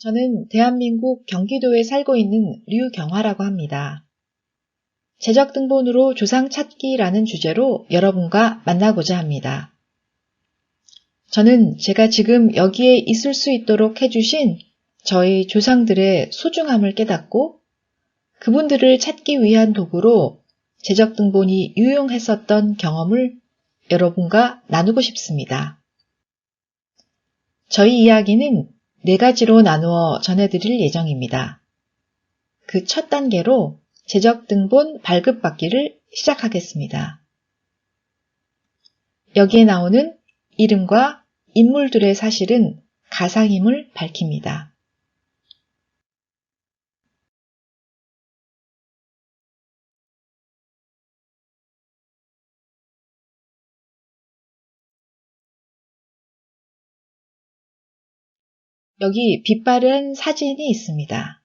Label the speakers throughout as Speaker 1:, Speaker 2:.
Speaker 1: 저는 대한민국 경기도에 살고 있는 류경화라고 합니다. 재적등본으로 조상 찾기라는 주제로 여러분과 만나고자 합니다. 저는 제가 지금 여기에 있을 수 있도록 해주신 저희 조상들의 소중함을 깨닫고 그분들을 찾기 위한 도구로 재적등본이 유용했었던 경험을 여러분과 나누고 싶습니다. 저희 이야기는 4가지로 나누어 전해드릴 예정입니다. 그 첫 단계로 재적등본 발급받기를 시작하겠습니다. 여기에 나오는 이름과 인물들의 사실은 가상임을 밝힙니다. 여기 빛바랜 사진이 있습니다.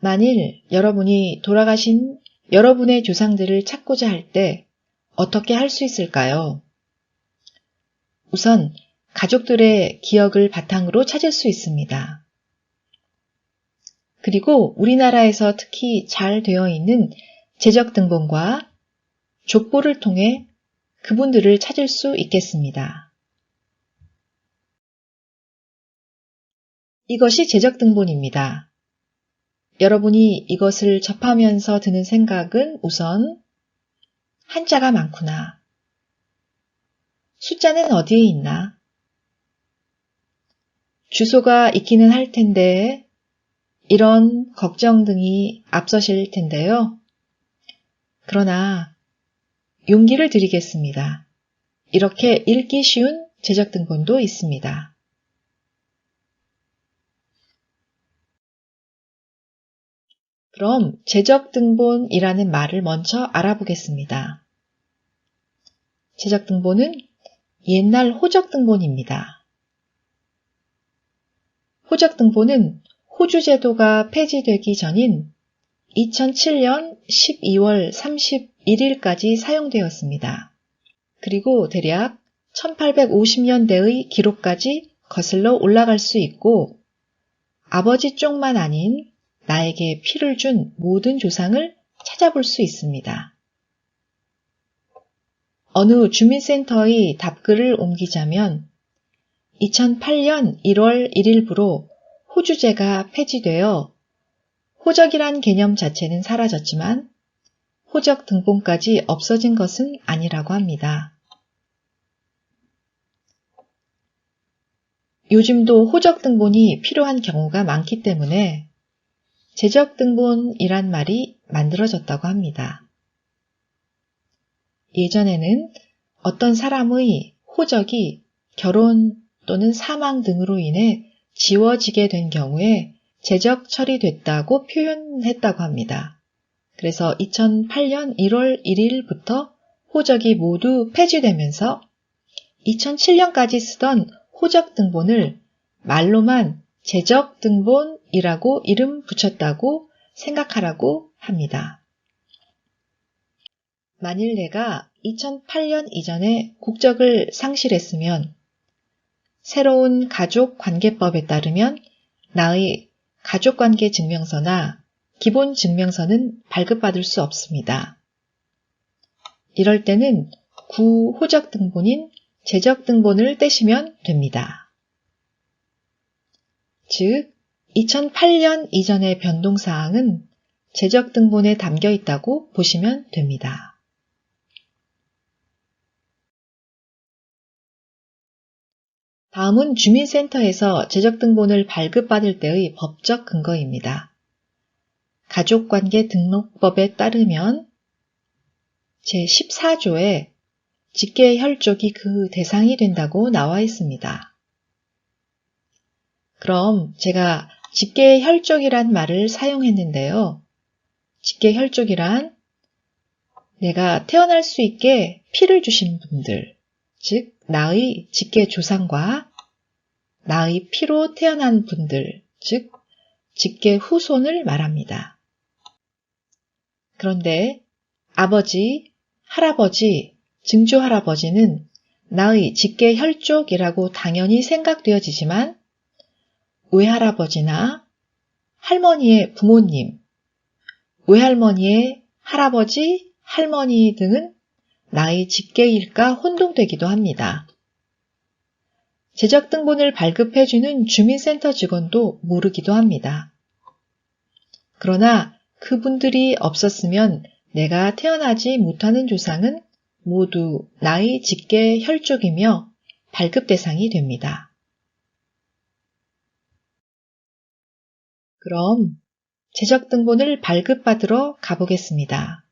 Speaker 1: 만일 여러분이 돌아가신 여러분의 조상들을 찾고자 할 때 어떻게 할 수 있을까요? 우선 가족들의 기억을 바탕으로 찾을 수 있습니다. 그리고 우리나라에서 특히 잘 되어 있는 재적등본과 족보를 통해 그분들을 찾을 수 있겠습니다. 이것이 재적등본입니다. 여러분이 이것을 접하면서 드는 생각은 우선 한자가 많구나. 숫자는 어디에 있나? 주소가 있기는 할 텐데 이런 걱정 등이 앞서실 텐데요. 그러나 용기를 드리겠습니다. 이렇게 읽기 쉬운 재적등본도 있습니다. 그럼 재적등본이라는 말을 먼저 알아보겠습니다. 재적등본은 옛날 호적등본입니다. 호적등본은 호주제도가 폐지되기 전인 2007년 12월 31일까지 사용되었습니다. 그리고 대략 1850년대의 기록까지 거슬러 올라갈 수 있고 아버지 쪽만 아닌 나에게 피를 준 모든 조상을 찾아볼 수 있습니다. 어느 주민센터의 답글을 옮기자면 2008년 1월 1일부로 호주제가 폐지되어 호적이란 개념 자체는 사라졌지만 호적 등본까지 없어진 것은 아니라고 합니다. 요즘도 호적 등본이 필요한 경우가 많기 때문에 재적 등본이란 말이 만들어졌다고 합니다. 예전에는 어떤 사람의 호적이 결혼 또는 사망 등으로 인해 지워지게 된 경우에 재적 처리됐다고 표현했다고 합니다. 그래서 2008년 1월 1일부터 호적이 모두 폐지되면서 2007년까지 쓰던 호적 등본을 말로만 재적 등본이라고 이름 붙였다고 생각하라고 합니다. 만일 내가 2008년 이전에 국적을 상실했으면 새로운 가족관계법에 따르면 나의 가족관계 증명서나 기본 증명서는 발급받을 수 없습니다. 이럴 때는 구호적 등본인 재적 등본을 떼시면 됩니다. 즉, 2008년 이전의 변동사항은 재적 등본에 담겨 있다고 보시면 됩니다. 다음은 주민센터에서 재적등본을 발급받을 때의 법적 근거입니다. 가족관계 등록법에 따르면 제14조에 직계혈족이 그 대상이 된다고 나와 있습니다. 그럼 제가 직계혈족이란 말을 사용했는데요. 직계혈족이란 내가 태어날 수 있게 피를 주신 분들, 즉 나의 직계 조상과 나의 피로 태어난 분들, 즉 직계 후손을 말합니다. 그런데 아버지, 할아버지, 증조할아버지는 나의 직계 혈족이라고 당연히 생각되어지지만 외할아버지나 할머니의 부모님, 외할머니의 할아버지, 할머니 등은 나의 직계일까 혼동되기도 합니다. 재적등본을 발급해주는 주민센터 직원도 모르기도 합니다. 그러나 그분들이 없었으면 내가 태어나지 못하는 조상은 모두 나의 직계 혈족이며 발급 대상이 됩니다. 그럼 재적등본을 발급받으러 가보겠습니다.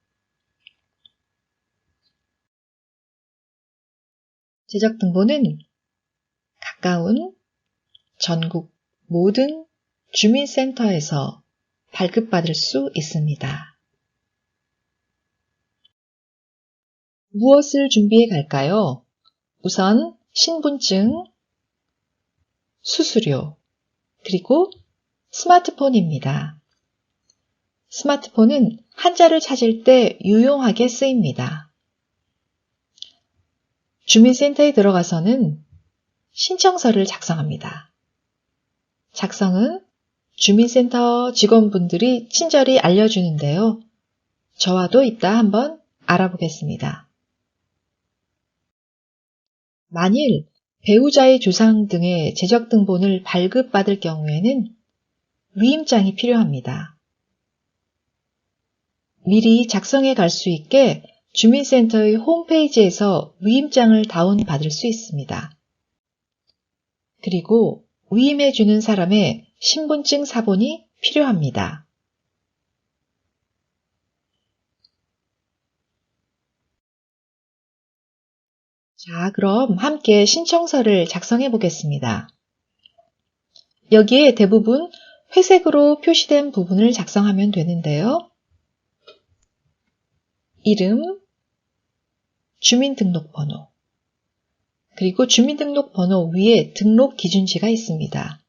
Speaker 1: 재적등본은 가까운 전국 모든 주민센터에서 발급받을 수 있습니다. 무엇을 준비해 갈까요? 우선 신분증, 수수료, 그리고 스마트폰입니다. 스마트폰은 한자를 찾을 때 유용하게 쓰입니다. 주민센터에 들어가서는 신청서를 작성합니다. 작성은 주민센터 직원분들이 친절히 알려주는데요. 저와도 이따 한번 알아보겠습니다. 만일 배우자의 조상 등의 재적등본을 발급받을 경우에는 위임장이 필요합니다. 미리 작성해 갈 수 있게 주민센터의 홈페이지에서 위임장을 다운받을 수 있습니다. 그리고 위임해주는 사람의 신분증 사본이 필요합니다. 자, 그럼 함께 신청서를 작성해 보겠습니다. 여기에 대부분 회색으로 표시된 부분을 작성하면 되는데요. 이름, 주민등록번호, 그리고 주민등록번호 위에 등록 기준지가 있습니다.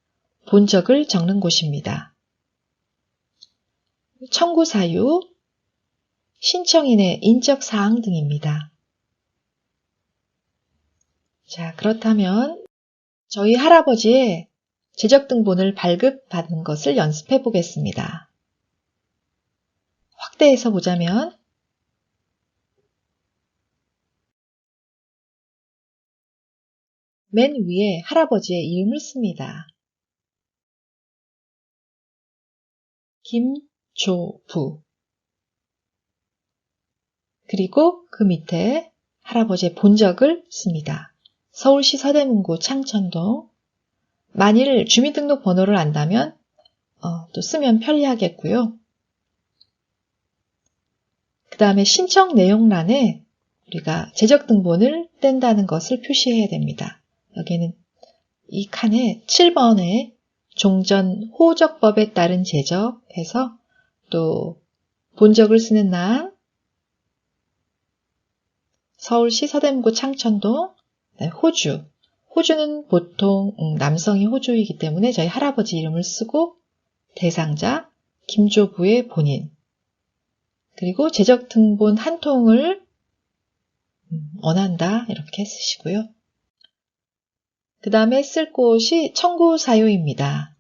Speaker 1: 본적을 적는 곳입니다. 청구 사유, 신청인의 인적사항 등입니다. 자, 그렇다면 저희 할아버지의 재적등본을 발급받은 것을 연습해 보겠습니다. 확대해서 보자면 맨 위에 할아버지의 이름을 씁니다. 김조부. 그리고 그 밑에 할아버지의 본적을 씁니다. 서울시 서대문구 창천동. 만일 주민등록번호를 안다면 또 쓰면 편리하겠고요. 그 다음에 신청 내용란에 우리가 재적등본을 뗀다는 것을 표시해야 됩니다. 여기는 이 칸에 7번에 종전 호적법에 따른 재적해서 또 본적을 쓰는 날, 서울시 서대문구 창천동, 호주. 호주는 보통 남성이 호주이기 때문에 저희 할아버지 이름을 쓰고 대상자, 김조부의 본인, 그리고 재적등본 한 통을 원한다 이렇게 쓰시고요. 그 다음에 쓸 곳이 청구 사유입니다.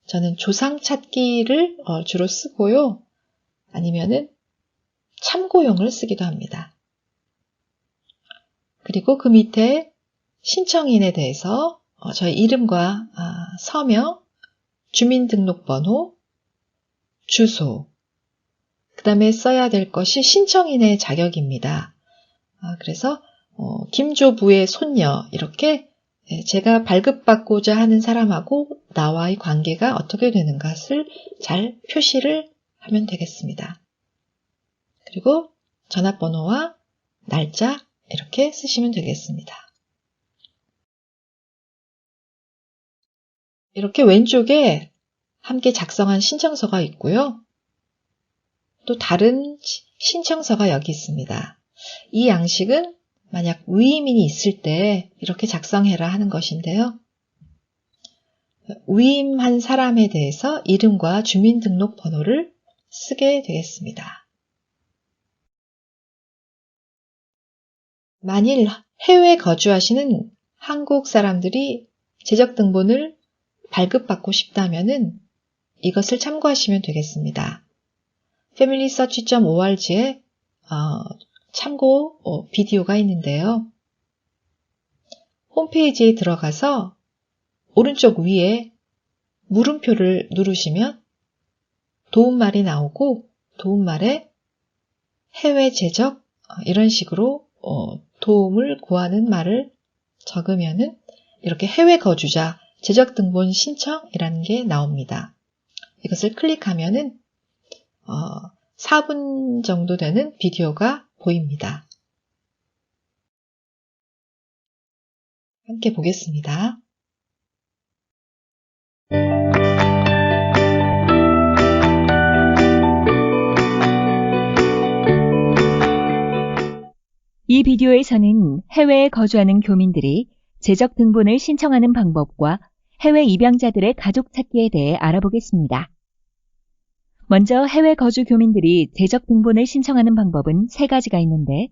Speaker 1: 저는 조상 찾기를 주로 쓰고요. 아니면은 참고용을 쓰기도 합니다. 그리고 그 밑에 신청인에 대해서 저희 이름과 서명, 주민등록번호, 주소, 그 다음에 써야 될 것이 신청인의 자격입니다. 그래서 김조부의 손녀 이렇게 제가 발급받고자 하는 사람하고 나와의 관계가 어떻게 되는 것을 잘 표시를 하면 되겠습니다. 그리고 전화번호와 날짜 이렇게 쓰시면 되겠습니다. 이렇게 왼쪽에 함께 작성한 신청서가 있고요. 또 다른 신청서가 여기 있습니다. 이 양식은 만약 위임인이 있을 때 이렇게 작성해라 하는 것인데요. 위임한 사람에 대해서 이름과 주민등록번호를 쓰게 되겠습니다. 만일 해외에 거주하시는 한국 사람들이 재적등본을 발급받고 싶다면은 이것을 참고하시면 되겠습니다. familysearch.org에 참고 비디오가 있는데요. 홈페이지에 들어가서 오른쪽 위에 물음표를 누르시면 도움말이 나오고 도움말에 해외 제적 이런 식으로 도움을 구하는 말을 적으면은 이렇게 해외 거주자 제적 등본 신청이라는 게 나옵니다. 이것을 클릭하면은 4분 정도 되는 비디오가 보입니다. 함께 보겠습니다.
Speaker 2: 이 비디오에서는 해외에 거주하는 교민들이 재적 등본을 신청하는 방법과 해외 입양자들의 가족 찾기에 대해 알아보겠습니다. 먼저 해외 거주 교민들이 재적 등본을 신청하는 방법은 3가지가 있는데,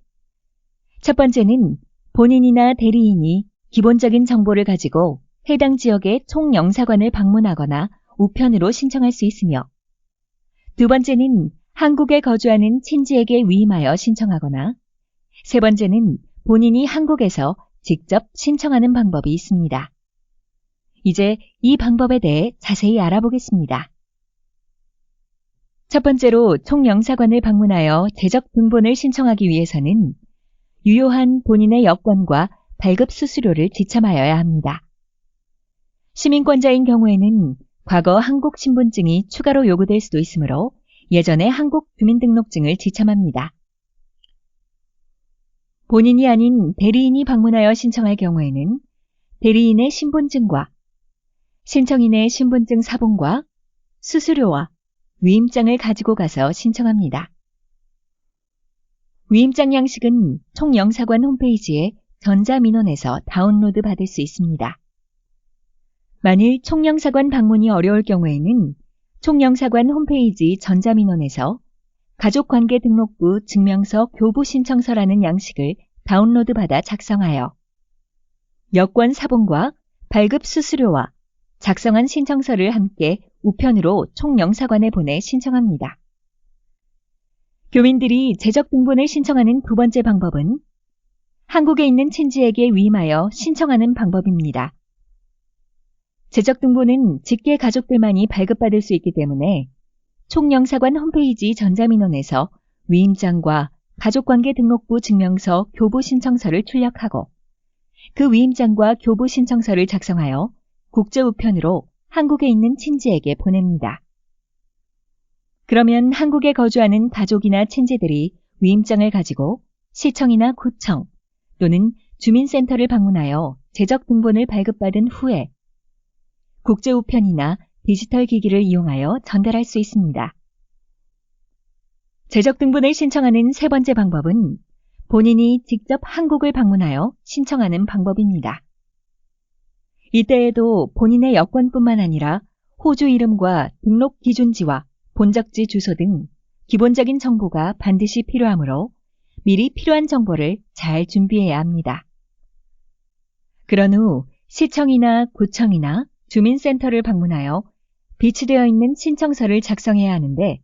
Speaker 2: 첫 번째는 본인이나 대리인이 기본적인 정보를 가지고 해당 지역의 총영사관을 방문하거나 우편으로 신청할 수 있으며, 두 번째는 한국에 거주하는 친지에게 위임하여 신청하거나, 세 번째는 본인이 한국에서 직접 신청하는 방법이 있습니다. 이제 이 방법에 대해 자세히 알아보겠습니다. 첫 번째로 총영사관을 방문하여 재적 등본을 신청하기 위해서는 유효한 본인의 여권과 발급 수수료를 지참하여야 합니다. 시민권자인 경우에는 과거 한국 신분증이 추가로 요구될 수도 있으므로 예전에 한국 주민등록증을 지참합니다. 본인이 아닌 대리인이 방문하여 신청할 경우에는 대리인의 신분증과 신청인의 신분증 사본과 수수료와 위임장을 가지고 가서 신청합니다. 위임장 양식은 총영사관 홈페이지에 전자민원에서 다운로드 받을 수 있습니다. 만일 총영사관 방문이 어려울 경우에는 총영사관 홈페이지 전자민원에서 가족관계등록부 증명서 교부 신청서라는 양식을 다운로드 받아 작성하여 여권 사본과 발급 수수료와 작성한 신청서를 함께 우편으로 총영사관에 보내 신청합니다. 교민들이 재적 등본을 신청하는 두 번째 방법은 한국에 있는 친지에게 위임하여 신청하는 방법입니다. 재적 등본은 직계 가족들만이 발급받을 수 있기 때문에 총영사관 홈페이지 전자민원에서 위임장과 가족관계등록부 증명서 교부 신청서를 출력하고 그 위임장과 교부 신청서를 작성하여 국제우편으로 한국에 있는 친지에게 보냅니다. 그러면 한국에 거주하는 가족이나 친지들이 위임장을 가지고 시청이나 구청 또는 주민센터를 방문하여 재적 등본을 발급받은 후에 국제우편이나 디지털 기기를 이용하여 전달할 수 있습니다. 재적 등본을 신청하는 세 번째 방법은 본인이 직접 한국을 방문하여 신청하는 방법입니다. 이때에도 본인의 여권뿐만 아니라 호주 이름과 등록 기준지와 본적지 주소 등 기본적인 정보가 반드시 필요하므로 미리 필요한 정보를 잘 준비해야 합니다. 그런 후 시청이나 구청이나 주민센터를 방문하여 비치되어 있는 신청서를 작성해야 하는데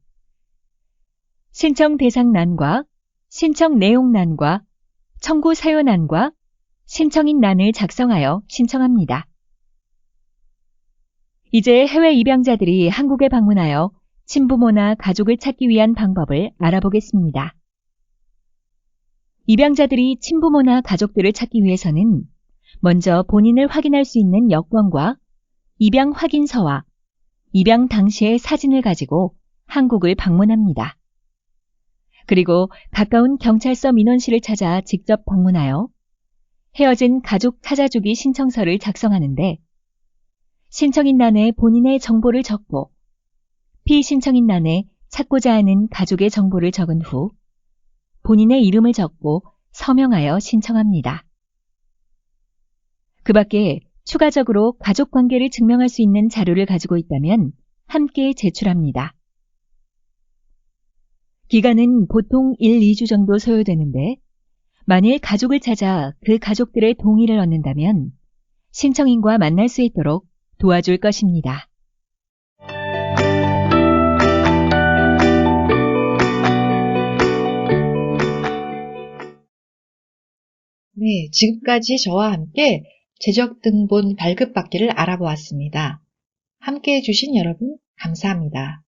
Speaker 2: 신청 대상란과 신청 내용란과 청구 사유란과 신청인란을 작성하여 신청합니다. 이제 해외 입양자들이 한국에 방문하여 친부모나 가족을 찾기 위한 방법을 알아보겠습니다. 입양자들이 친부모나 가족들을 찾기 위해서는 먼저 본인을 확인할 수 있는 여권과 입양 확인서와 입양 당시의 사진을 가지고 한국을 방문합니다. 그리고 가까운 경찰서 민원실을 찾아 직접 방문하여 헤어진 가족 찾아주기 신청서를 작성하는데 신청인란에 본인의 정보를 적고 피신청인란에 찾고자 하는 가족의 정보를 적은 후 본인의 이름을 적고 서명하여 신청합니다. 그 밖에 추가적으로 가족관계를 증명할 수 있는 자료를 가지고 있다면 함께 제출합니다. 기간은 보통 1, 2주 정도 소요되는데 만일 가족을 찾아 그 가족들의 동의를 얻는다면 신청인과 만날 수 있도록 도와줄 것입니다.
Speaker 1: 네, 지금까지 저와 함께 재적등본 발급받기를 알아보았습니다. 함께 해주신 여러분, 감사합니다.